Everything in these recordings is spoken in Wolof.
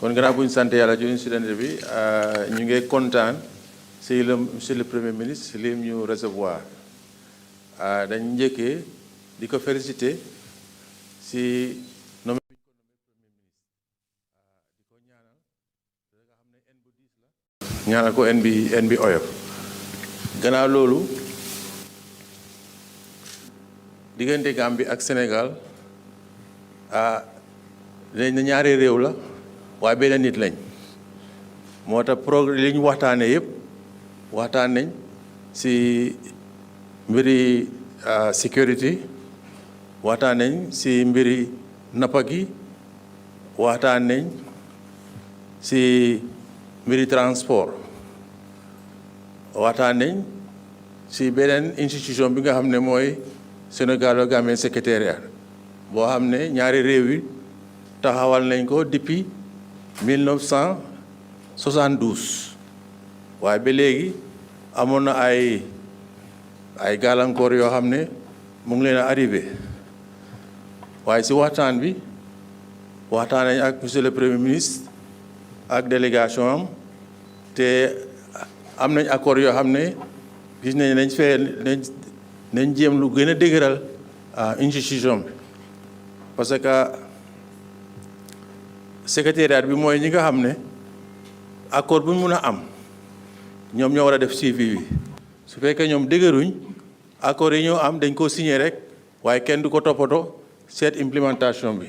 kon gannaaw bu ñu sant yàlla ci incident bi ñu ngi kontaan si le monsieur le premier ministre si lim ñu recevoir dañ njëkkee di ko féliciter si nommé bi ñu ko nommé premier ministre di ko ñaanal nga xam ne en bu diis la ñaanal ko en bi oyof gannaaw loolu diggante Gambie ak Sénégal dañ na ñaari réew la waaye benn nit lañ moo tax li ñu waxtaane yëpp waxtaan nañ si mbiri sécurité waxtaan nañ si mbiri nappa gi waxtaan nañ si mbiri transport waxtaan nañ si beneen institution bi nga xam ne mooy Sénégalo-Gambien secrétariat boo xam ne ñaari réew yi taxawal nañ ko depuis 1972 waaye ba léegi amoon na ay gàllankoor yoo xam ne mu ngi leen a arrivé waaye si waxtaan bi waxtaan nañ ak monsieur le premier ministre ak délégation am te am nañ accord yoo xam ne gis nañ nañ jéem lu gën a dëgëral institution bi parce que secrétariat bi mooy ñi nga xam ne accord bu ñu mun a am ñoom ñoo war a def suivi bi su fekkee ñoom dëgëruñ accord yi ñoo am dañ koo signé rek waaye kenn du ko toppatoo seet implémentation bi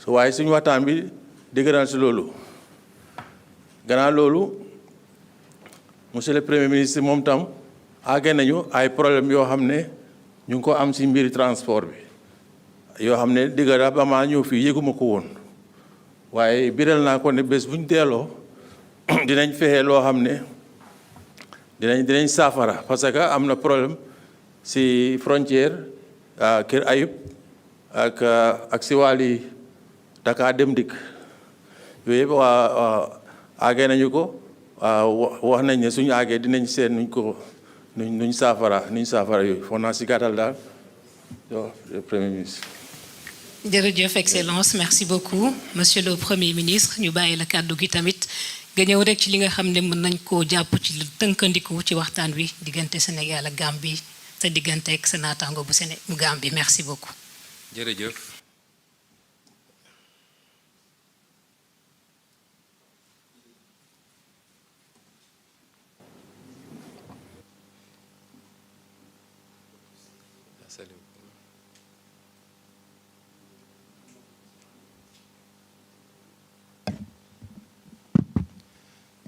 waaye suñu waxtaan bi dëgëral si loolu gannaaw loolu monsieur le premier ministre moom tam àgge nañu ay problème yoo xam ne ñu ngi ko am si mbiri transport bi yoo xam ne dëgg ba maa ñëw fii yëguma ko woon waaye biral naa ko ne bés bu ñu teeloo dinañ fexe loo xam ne dinañ saafara parce que am na problème si frontière Kër Ayib ak si wàlli Dakar dem dikk yooyu yëpp waa àggee nañu ko wax nañ ne suñu àggee dinañ seet nuñ saafara yooyu foog naa si gàttal daal le premier ministre. jërëjëf excellence merci beaucoup monsieur le premier ministre ñu bàyyi la kàddu gi tamit nga ñëw rek ci li nga xam ne mën nañ koo jàpp ci tënkandiku ci waxtaan wi diggante Sénégal ak Gambie te diggante ak sa naataango bu Gambie merci beaucoup. jërëjëf.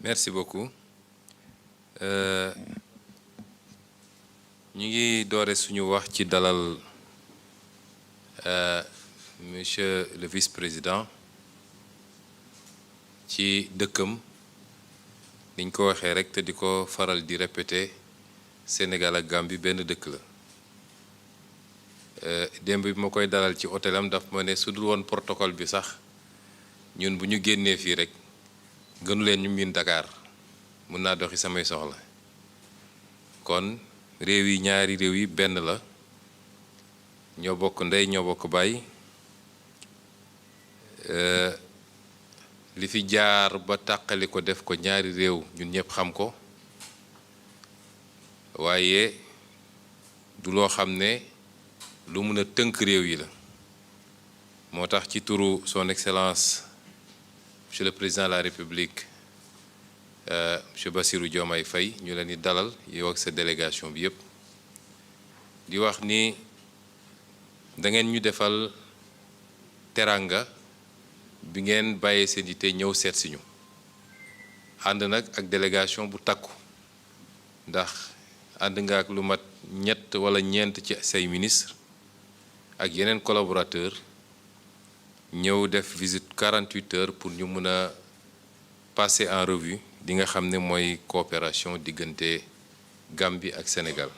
Merci beaucoup. Ñu ngi doore suñu wax ci dalal monsieur le vice-président ci dëkkam niñ ko waxee rek te di ko faral di répéter Sénégal ak Gambie benn dëkk la démb bi ma koy dalal ci hôtelam daf ma ne su dul woon protocole bi sax ñun bu ñu génnee fii rek gënu leen ñu miin Dakar mun naa doxi samay soxla kon réew yi ñaari réew yi benn la ñoo bokk ndey ñoo bokk baay li fi jaar ba tàqali ko def ko ñaari réew ñun ñëpp xam ko waaye du loo xam ne lu mun a tënk réew yi la moo tax ci turu son excellence monsieur le président de la république monsieur Bassirou Diomaye Faye ñu leen di dalal yow ak sa délégation bi yépp di wax ni da ngeen ñu defal teranga bi ngeen bàyyee seen yitte ñëw seet si ñu ànd nag ak délégation bu takku ndax ànd nga ak lu mat ñett wala ñeent ci say ministre ak yeneen collaborateur ñëw def visite 48 heures pour ñu mën a passer en revue di nga xam ne mooy coopération diggante Gambie ak Sénégal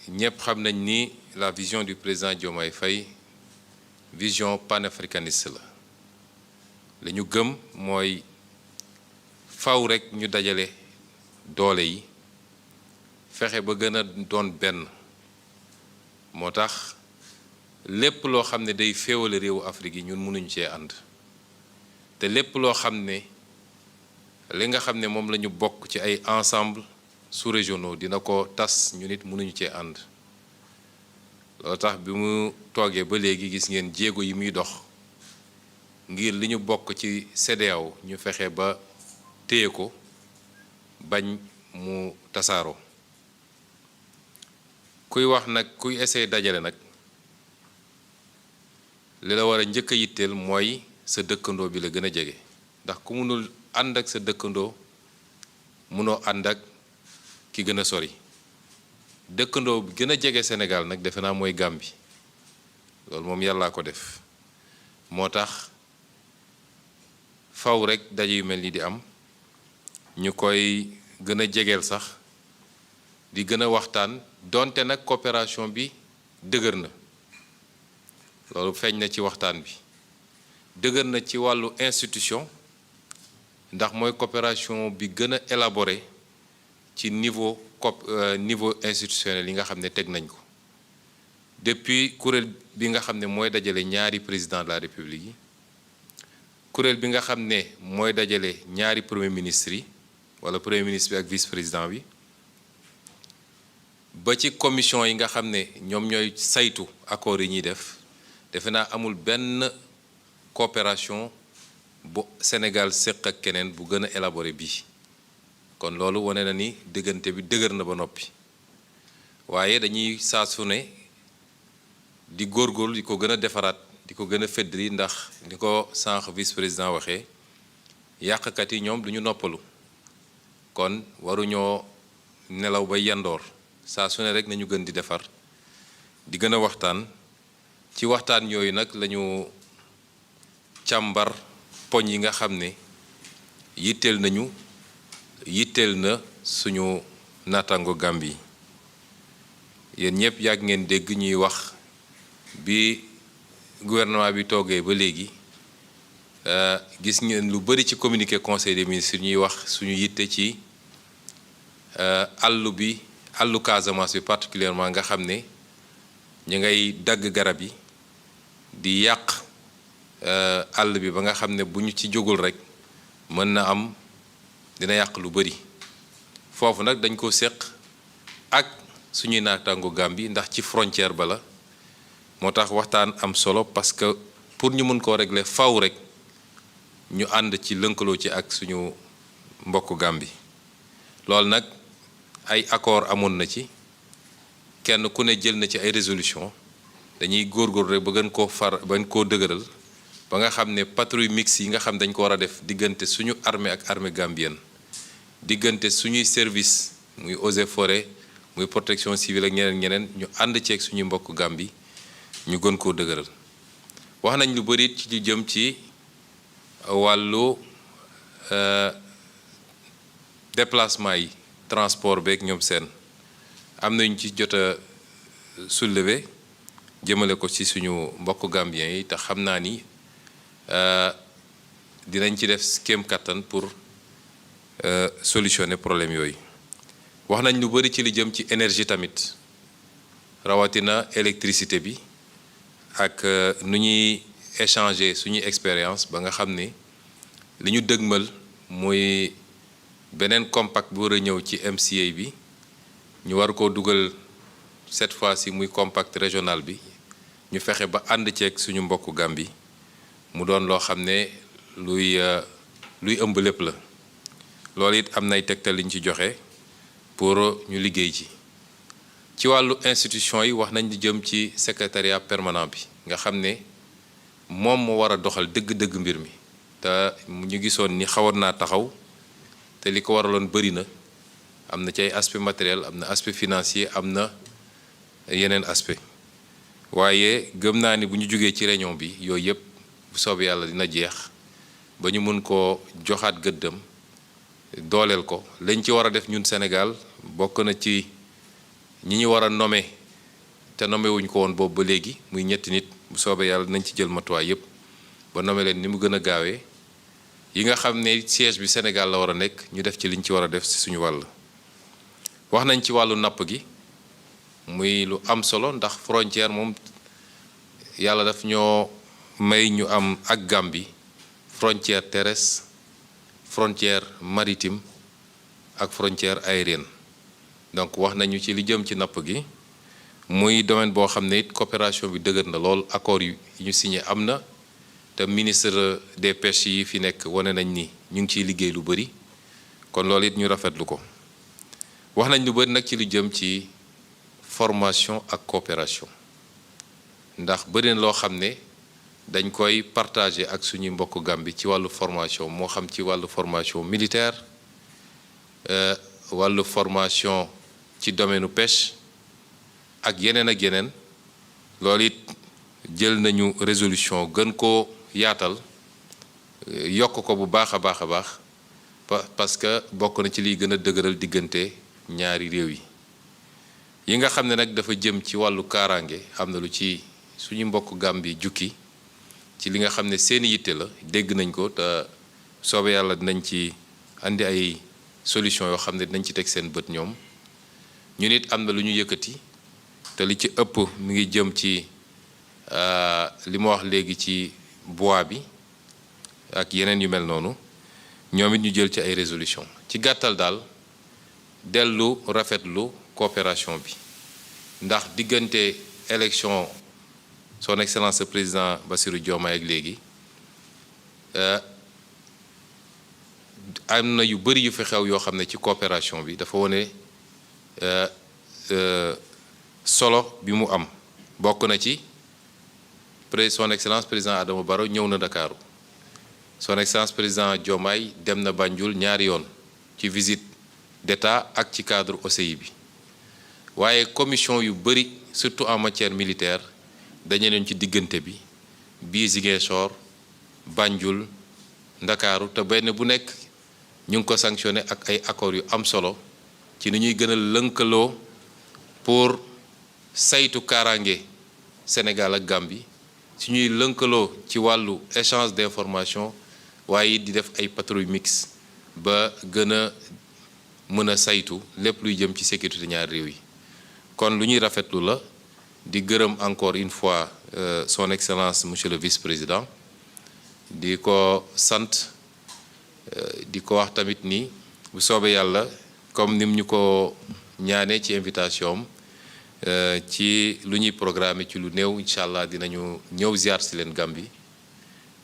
ñëpp xam nañ ni la vision du président Diomaye Faye vision panafricaniste la la ñu gëm mooy faw rek ñu dajale doole yi fexe ba gën a doon benn moo tax lépp loo xam ne day féewale réewu Afrique yi ñun mënuñu cee ànd te lépp loo xam ne li nga xam ne moom la ñu bokk ci ay ensemble sous-régionaux dina ko tas ñu nit mënuñu cee ànd loolu tax bi mu toogee ba léegi gis ngeen jéego yi muy dox ngir li ñu bokk ci CEDEAO ñu fexe ba téye ko bañ mu tasaaroo kuy wax nag kuy essayer dajale nag li la war a njëkk a yitteel mooy sa dëkkandoo bi la gën a jege ndax ku mënul ànd ak sa dëkkandoo mënoo ànd ak ki gën a sori dëkkandoo bi gën a jege Sénégal nag defe naa mooy Gambie loolu moom yàllaa ko def moo tax faw rek daje yu mel ni di am ñu koy gën a jegeel sax di gën a waxtaan donte nag coopération bi dëgër na loolu feeñ na ci waxtaan bi dëgër na ci wàllu institution ndax mooy coopération bi gën a élaboré ci niveau institutionnel yi nga xam ne teg nañ ko depuis kuréel bi nga xam ne mooy dajale ñaari président de la république yi kuréel bi nga xam ne mooy dajale ñaari premier ministre yi wala premier ministre bi ak vice président bi ba ci commission yi nga xam ne ñoom ñooy saytu accords yi ñuy def defe naa amul benn coopération bu Sénégal séq ak keneen bu gën a élaboré bii kon loolu wane na ni diggante bi dëgër na ba noppi waaye dañuy saa su ne di góorgóorlu di ko gën a defaraat di ko gën a feddali ndax ni ko sànq vice président waxee yàqkat yi ñoom du ñu noppalu kon waruñoo nelaw ba yandoor saa su ne rek nañu gën di defar di gën a waxtaan ci waxtaan yooyu nag lañu càmbar poñ yi nga xam ne yitteel na suñu naataango Gambie yéen ñëpp yàgg ngeen dégg ñuy wax bi gouvernement bi toogee ba léegi gis ngeen lu bari ci communiqué conseil des ministres ñuy wax suñu yitte ci àllu Casamance bi particulièrement nga xam ne ñu ngay dagg garab yi di yàq àll bi ba nga xam ne bu ñu ci jógul rek mën na am dina yàq lu bari foofu nag dañ ko séq ak suñuy naataango Gambie ndax ci frontière ba la moo tax waxtaan am solo parce que pour ñu mën koo régler faw rek ñu ànd ci lënkaloo ci ak suñu mbokk Gambie loolu nag ay accord amoon na ci kenn ku ne jël na ci ay résolution dañuy góorgóorlu rek ba gën koo dëgëral ba nga xam ne patrouille mixte yi nga xam dañ ko war a def diggante suñu armée ak armée gambienne diggante suñuy service muy eaux et forêts muy protection civile ak ñeneen ñu ànd ceeg suñuy mbokk Gambie ñu gën koo dëgëral wax nañ lu bari ci jëm ci wàllu déplacement yi transport beeg ñoom seen am nañu ci jot a soulever jëmale ko ci suñu mbokk Gambien yi te xam naa ni dinañ ci def kéem kattan pour solutionner problème yooyu wax nañ lu bari ci li jëm ci énergie tamit rawatina électricité bi ak nu ñuy échanger suñuy expérience ba nga xam ne li ñu dëgmal muy beneen compact bu war a ñëw ci MCA bi ñu war koo dugal cette fois-ci muy compact régional bi ñu fexe ba ànd ceeg suñu mbokku Gambie mu doon loo xam ne luy ëmb lépp la loolu it am nay tegtal liñ ci joxe pour ñu liggéey ci wàllu institution yi wax nañ di jëm ci secrétariat permanent bi nga xam ne moom moo war a doxal dëgg-dëgg mbir mi te ñu gisoon ni xawoon naa taxaw te li ko waraloon bëri na am na ci ay aspect matériel am na aspect financier am na yeneen aspect waaye gëm naa ni bu ñu jógee ci réunion bi yooyu yëpp bu soobee yàlla dina jeex ba ñu mën koo joxaat gëddam dooleel ko lañ ci war a def ñun Sénégal bokk na ci ñi ñu war a nommer te nommé wuñ ko woon boobu ba léegi muy ñetti nit bu soobee yàlla dinañ ci jël matuwaay yëpp ba nommé leen ni mu gën a gaawee yi nga xam ne siège bi Sénégal la war a nekk ñu def ci liñ ci war a def ci suñu wàll. wax nañ ci wàllu napp gi muy lu am solo ndax frontière moom yàlla daf ñoo may ñu am ak Gambie frontière terrestre frontière maritime ak frontière aérienne donc wax nañu ci li jëm ci napp gi muy domaine boo xam ne it coopération bi dëgër na lool accord yi ñu signé am na te ministre des pêches yi fi nekk wane nañ ni ñu ngi ciy liggéey lu bëri kon loolu it ñu rafetlu ko wax nañ lu bëri nag ci lu jëm ci formation ak coopération ndax bëri na loo xam ne dañ koy partager ak suñuy mbokk Gambie ci wàllu formation moo xam ci wàllu formation militaire wàllu formation ci domaine pêche ak yeneen loolu it jël nañu résolution gën ko yaatal yokk ko bu baax a baax parce que bokk na ci liy gën a dëgëral diggante ñaari réew yi nga xam ne nag dafa jëm ci wàllu kaaraange am na lu ci suñu mbokk Gambie jukki ci li nga xam ne seeni yitte la dégg nañ ko te soobee yàlla dinañ ci andi ay solution yoo xam ne dinañ ci teg seen bët ñoom ñu nit am na lu ñu yëkkati te li ci ëpp mi ngi jëm ci li ma wax léegi ci bois bi ak yeneen yu mel noonu ñoom it ñu jël ci ay résolution ci gàttal daal dellu rafetlu coopération bi ndax diggante élection son excellence le président Bassirou Diomaye ak léegi am na yu bëri yu fi xew yoo xam ne ci coopération bi dafa wone solo bi mu am bokk na ci son excellence président Adama Barrow ñëw na Ndakaaru son excellence président Diomaye dem na Banjul ñaari yoon ci visite d'État ak ci cadre OCI bi waaye commission yu bëri surtout en matière militaire dañu leen ci diggante bi bii Ziguinchor Banjul Ndakaaru te benn bu nekk ñu ngi ko sanctionné ak ay accords yu am solo ci ni ñuy gën a lënkaloo pour saytu kaaraange Sénégal ak Gambie su ñuy lënkaloo ci wàllu échange d'information waaye di def ay patrouille mixte ba gën a mën a saytu lépp luy jëm ci sécurité ñaari réew yi kon lu ñuy rafetlu la di gërëm encore une fois son excellence monsieur le vice-président di ko sant di ko wax tamit ni bu soobee yàlla comme nim ñu ko ñaanee ci invitation am ci lu ñuy programme ci lu néew incha allah dinañu ñëw ziar si leen Gambie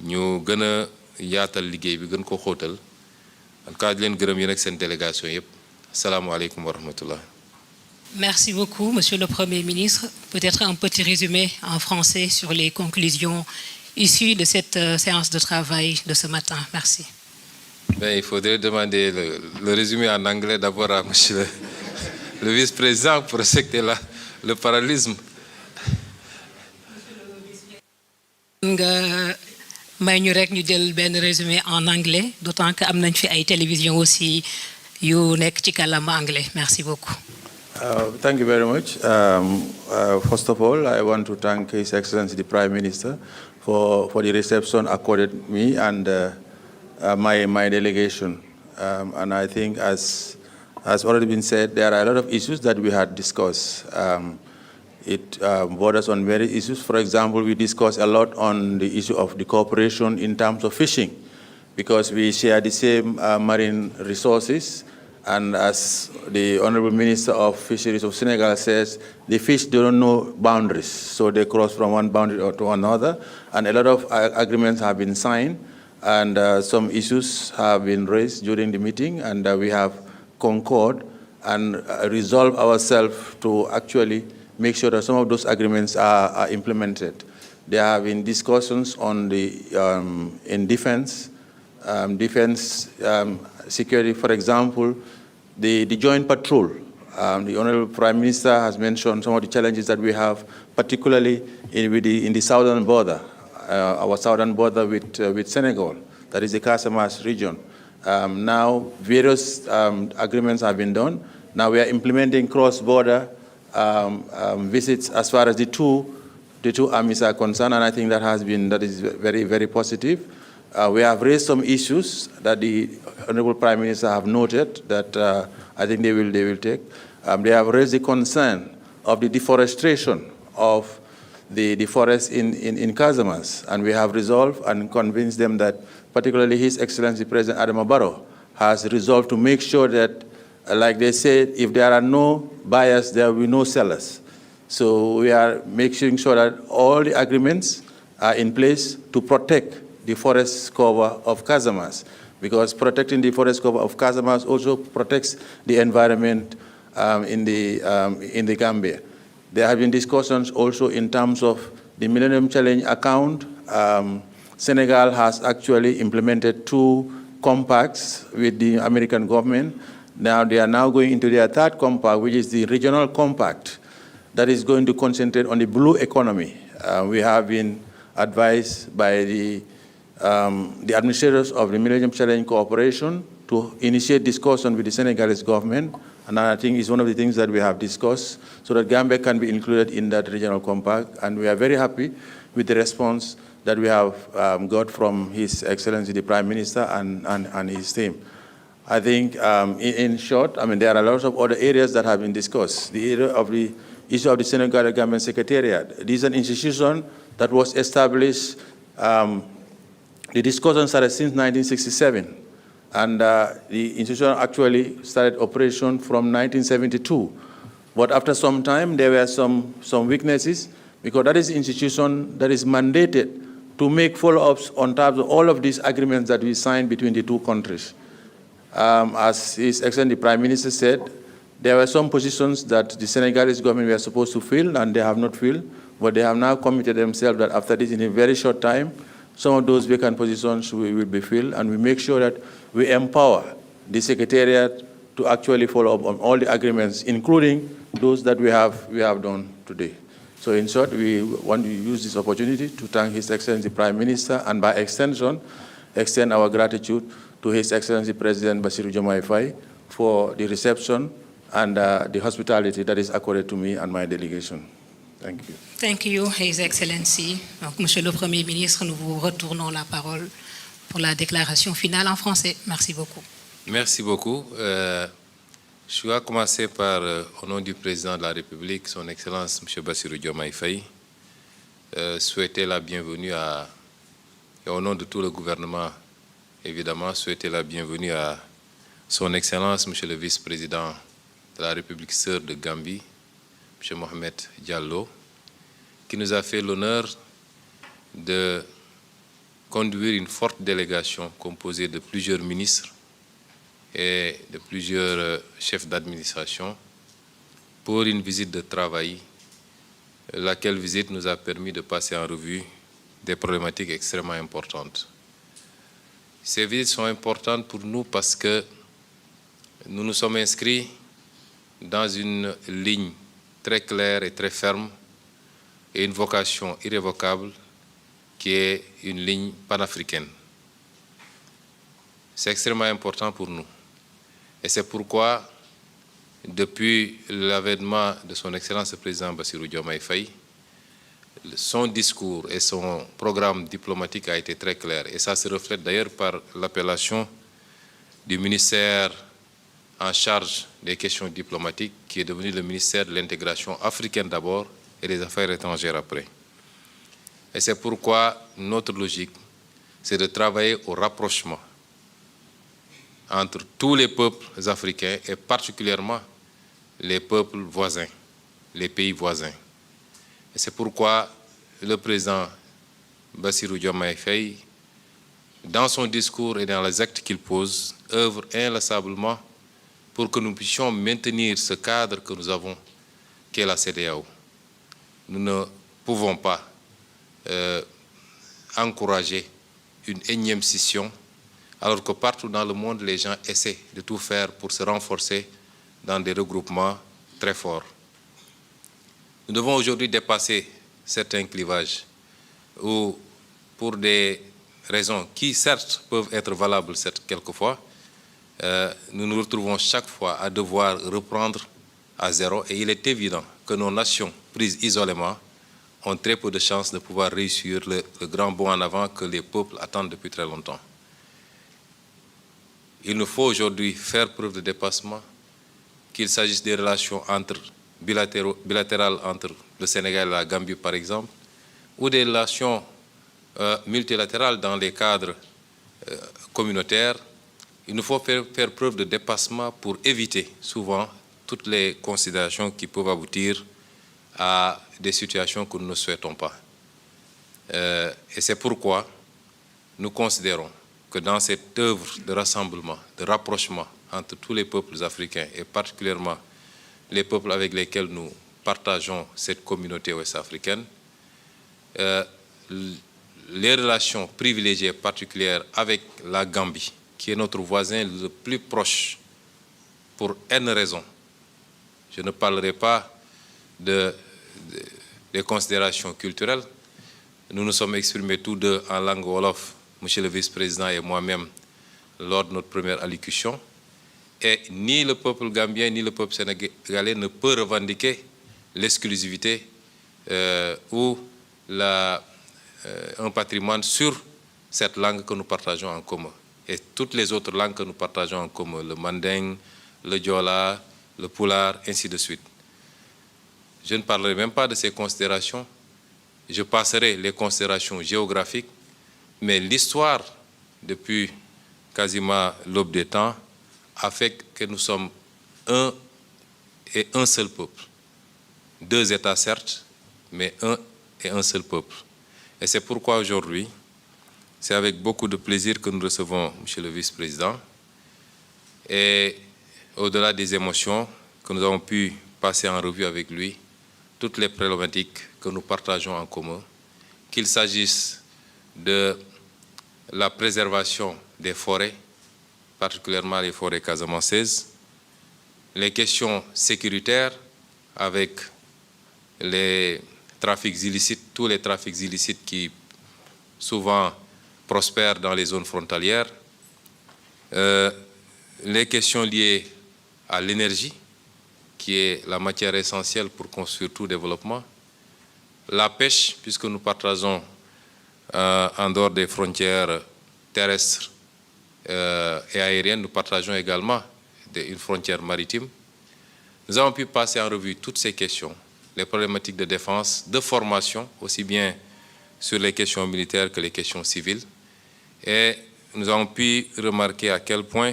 ñu gën a yaatal liggéey bi gën ko xóotal en tout cas di leen gërëm yéen ak seen délégation yëpp asalaamaaleykum wa rahmatullah. Merci beaucoup, Monsieur le Premier ministre. Peut-être un petit résumé en français sur les conclusions issues de cette séance de travail de ce matin. Merci. Ben, il faudrait demander le résumé en anglais d'abord à Monsieur le vice-président pour respecter le parallélisme. nga may ñu rek ñu jël benn résumé en anglais, d'autant que am nañ fi ay télévision aussi yu nekk ci kàllaama anglais. Merci beaucoup. Thank you very much. First of all, I want to thank His Excellency the Prime Minister for the reception accorded me and my delegation. And I think, as has already been said, there are a lot of issues that we had discussed. It borders on various issues. For example, we discussed a lot on the issue of the cooperation in terms of fishing, because we share the same marine resources. And as the Honorable Minister of Fisheries of Senegal says, the fish don't know boundaries, so they cross from one boundary to another. And a lot of agreements have been signed, and some issues have been raised during the meeting, and we have concurred and resolved ourselves to actually make sure that some of those agreements are implemented. There have been discussions on the in defense security, for example, the joint patrol. The Honorable Prime Minister has mentioned some of the challenges that we have, particularly in the southern border, our southern border with Senegal, that is the Casamance region. Now, various agreements have been done. Now we are implementing cross-border visits as far as the two armies are concerned, and I think that is very, very positive. We have raised some issues that the Honorable Prime Minister have noted that I think they will take. They have raised the concern of the deforestation of the forest in Casamas. And we have resolved and convinced them that particularly His Excellency President Adama Barrow has resolved to make sure that, like they said, if there are no buyers, there will be no sellers. So we are making sure that all the agreements are in place to protect the forest cover of Casamas, because protecting the forest cover of Casamas also protects the environment in the Gambia. There have been discussions also in terms of the Millennium Challenge account. Senegal has actually implemented 2 compacts with the American government. Now they are now going into their 3rd compact, which is the regional compact that is going to concentrate on the blue economy. We have been advised by the administrators of the Millennium Challenge Corporation to initiate discussion with the Senegalese government, and I think it's one of the things that we have discussed, so that Gambia can be included in that regional compact, and we are very happy with the response that we have got from His Excellency the Prime Minister and his team. I think, in short, I mean, there are lots of other areas that have been discussed. The area of the issue of the Senegal Government Secretariat. This is an institution that was established, the discussion started since 1967. And the institution actually started operation from 1972. But after some time, there were some weaknesses, because that is an institution that is mandated to make follow-ups on terms of all of these agreements that we signed between the 2 countries. As His Excellency the Prime Minister said, there were some positions that the Senegalese government were supposed to fill, and they have not filled, but they have now committed themselves that after this, in a very short time, some of those vacant positions will be filled, and we make sure that we empower the Secretariat to actually follow up on all the agreements, including those that we have done today. So in short, we want to use this opportunity to thank His Excellency Prime Minister, and by extension, extend our gratitude to His Excellency President Bassirou Diomaye Faye for the reception and the hospitality that is accorded to me and my delegation. Thank you. Thank you, His Excellency. Donc, Monsieur le Premier ministre, nous vous retournons la parole pour la déclaration finale en français. Merci beaucoup. Merci beaucoup. Je vais commencer par, au nom du Président de la République, Son Excellence M. Bassirou Diomaye Faye, souhaiter la bienvenue et au nom de tout le gouvernement, évidemment, souhaiter la bienvenue à Son Excellence M. le Vice-président de la République sœur de Gambie, M. Mohamed Diallo, qui nous a fait l'honneur de conduire une forte délégation composée de plusieurs ministres et de plusieurs chefs d'administration pour une visite de travail, laquelle visite nous a permis de passer en revue des problématiques extrêmement importantes. Ces visites sont importantes pour nous parce que nous nous sommes inscrits dans une ligne très claire et très ferme et une vocation irrévocable qui est une ligne panafricaine. C'est extrêmement important pour nous. Et c'est pourquoi, depuis l'avènement de son Excellence le Président Bassirou Diomaye Faye, son discours et son programme diplomatique a été très clair. Et ça se reflète d'ailleurs par l'appellation du ministère en charge des questions diplomatiques, qui est devenu le ministère de l'intégration africaine d'abord et des affaires étrangères après. Et c'est pourquoi notre logique, c'est de travailler au rapprochement entre tous les peuples africains et particulièrement les peuples voisins, les pays voisins. Et c'est pourquoi le président Bassirou Diomaye Faye, dans son discours et dans les actes qu'il pose, œuvre inlassablement pour que nous puissions maintenir ce cadre que nous avons, qu'est la CEDEAO. Nous ne pouvons pas encourager une énième scission, alors que partout dans le monde, les gens essaient de tout faire pour se renforcer dans des regroupements très forts. Nous devons aujourd'hui dépasser certains clivages où, pour des raisons qui, certes, peuvent être valables quelquefois, nous nous retrouvons chaque fois à devoir reprendre à zéro. Et il est évident que nos nations prises isolément ont très peu de chances de pouvoir réussir le grand bond en avant que les peuples attendent depuis très longtemps. Il nous faut aujourd'hui faire preuve de dépassement, qu'il s'agisse des relations bilatérales entre le Sénégal et la Gambie, par exemple, ou des relations multilatérales dans les cadres communautaires, il nous faut faire preuve de dépassement pour éviter souvent toutes les considérations qui peuvent aboutir à des situations que nous ne souhaitons pas. Et c'est pourquoi nous considérons que dans cette œuvre de rassemblement, de rapprochement entre tous les peuples africains et particulièrement les peuples avec lesquels nous partageons cette communauté ouest-africaine, les relations privilégiées particulières avec la Gambie, qui est notre voisin le plus proche pour N raisons. Je ne parlerai pas des considérations culturelles. Nous nous sommes exprimés tous deux en langue wolof, Monsieur le vice-président et moi-même, lors de notre première allocution. Et ni le peuple gambien ni le peuple sénégalais ne peut revendiquer l'exclusivité ou un patrimoine sur cette langue que nous partageons en commun. Et toutes les autres langues que nous partageons en commun, le manding, le diola, le pulaar, ainsi de suite. Je ne parlerai même pas de ces considérations. Je passerai les considérations géographiques, mais l'histoire, depuis quasiment l'aube des temps, a fait que nous sommes un et un seul peuple. Deux États certes, mais un et un seul peuple. Et c'est pourquoi aujourd'hui, c'est avec beaucoup de plaisir que nous recevons Monsieur le vice-président. Et au-delà des émotions, que nous avons pu passer en revue avec lui, toutes les problématiques que nous partageons en commun, qu'il s'agisse de la préservation des forêts, particulièrement les forêts casamançaises, les questions sécuritaires avec les trafics illicites, tous les trafics illicites qui souvent prospèrent dans les zones frontalières, les questions liées à l'énergie, qui est la matière essentielle pour construire tout développement, la pêche, puisque nous partageons en dehors des frontières terrestres et aériennes, nous partageons également une frontière maritime. Nous avons pu passer en revue toutes ces questions, les problématiques de défense, de formation, aussi bien sur les questions militaires que les questions civiles. Et nous avons pu remarquer à quel point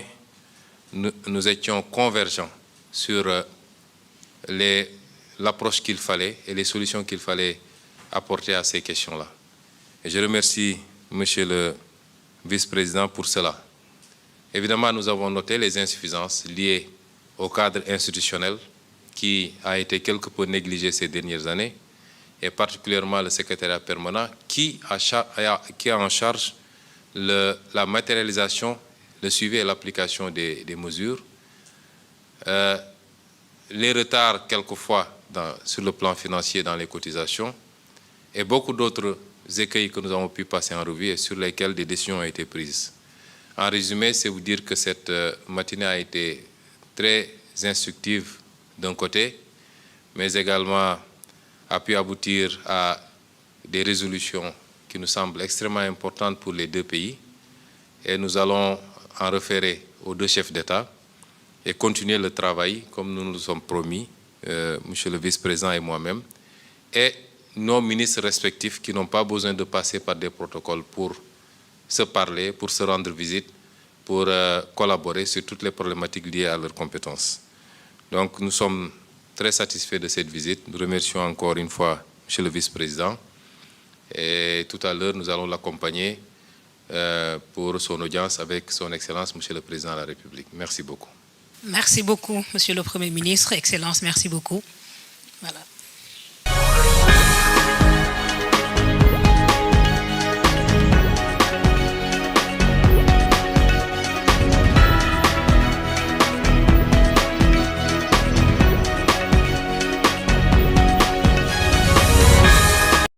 nous étions convergents sur l'approche qu'il fallait et les solutions qu'il fallait apporter à ces questions-là. Et je remercie Monsieur le vice-président pour cela. Évidemment, nous avons noté les insuffisances liées au cadre institutionnel qui a été quelque peu négligé ces dernières années, et particulièrement le secrétariat permanent qui a en charge la matérialisation, le suivi et l'application des mesures. Les retards quelquefois sur le plan financier dans les cotisations et beaucoup d'autres écueils que nous avons pu passer en revue et sur lesquels des décisions ont été prises. En résumé, c'est vous dire que cette matinée a été très instructive d'un côté, mais également a pu aboutir à des résolutions qui nous semblent extrêmement importantes pour les deux pays. Et nous allons en référer aux deux chefs d'État et continuer le travail comme nous nous sommes promis, Monsieur le vice-président et moi-même, et nos ministres respectifs qui n'ont pas besoin de passer par des protocoles pour se parler, pour se rendre visite, pour collaborer sur toutes les problématiques liées à leurs compétences. Donc nous sommes très satisfaits de cette visite. Nous remercions encore une fois Monsieur le vice-président. Et tout à l'heure, nous allons l'accompagner pour son audience avec son Excellence, Monsieur le Président de la République. Merci beaucoup. Merci beaucoup, Monsieur le Premier ministre. Excellence, merci beaucoup. Voilà.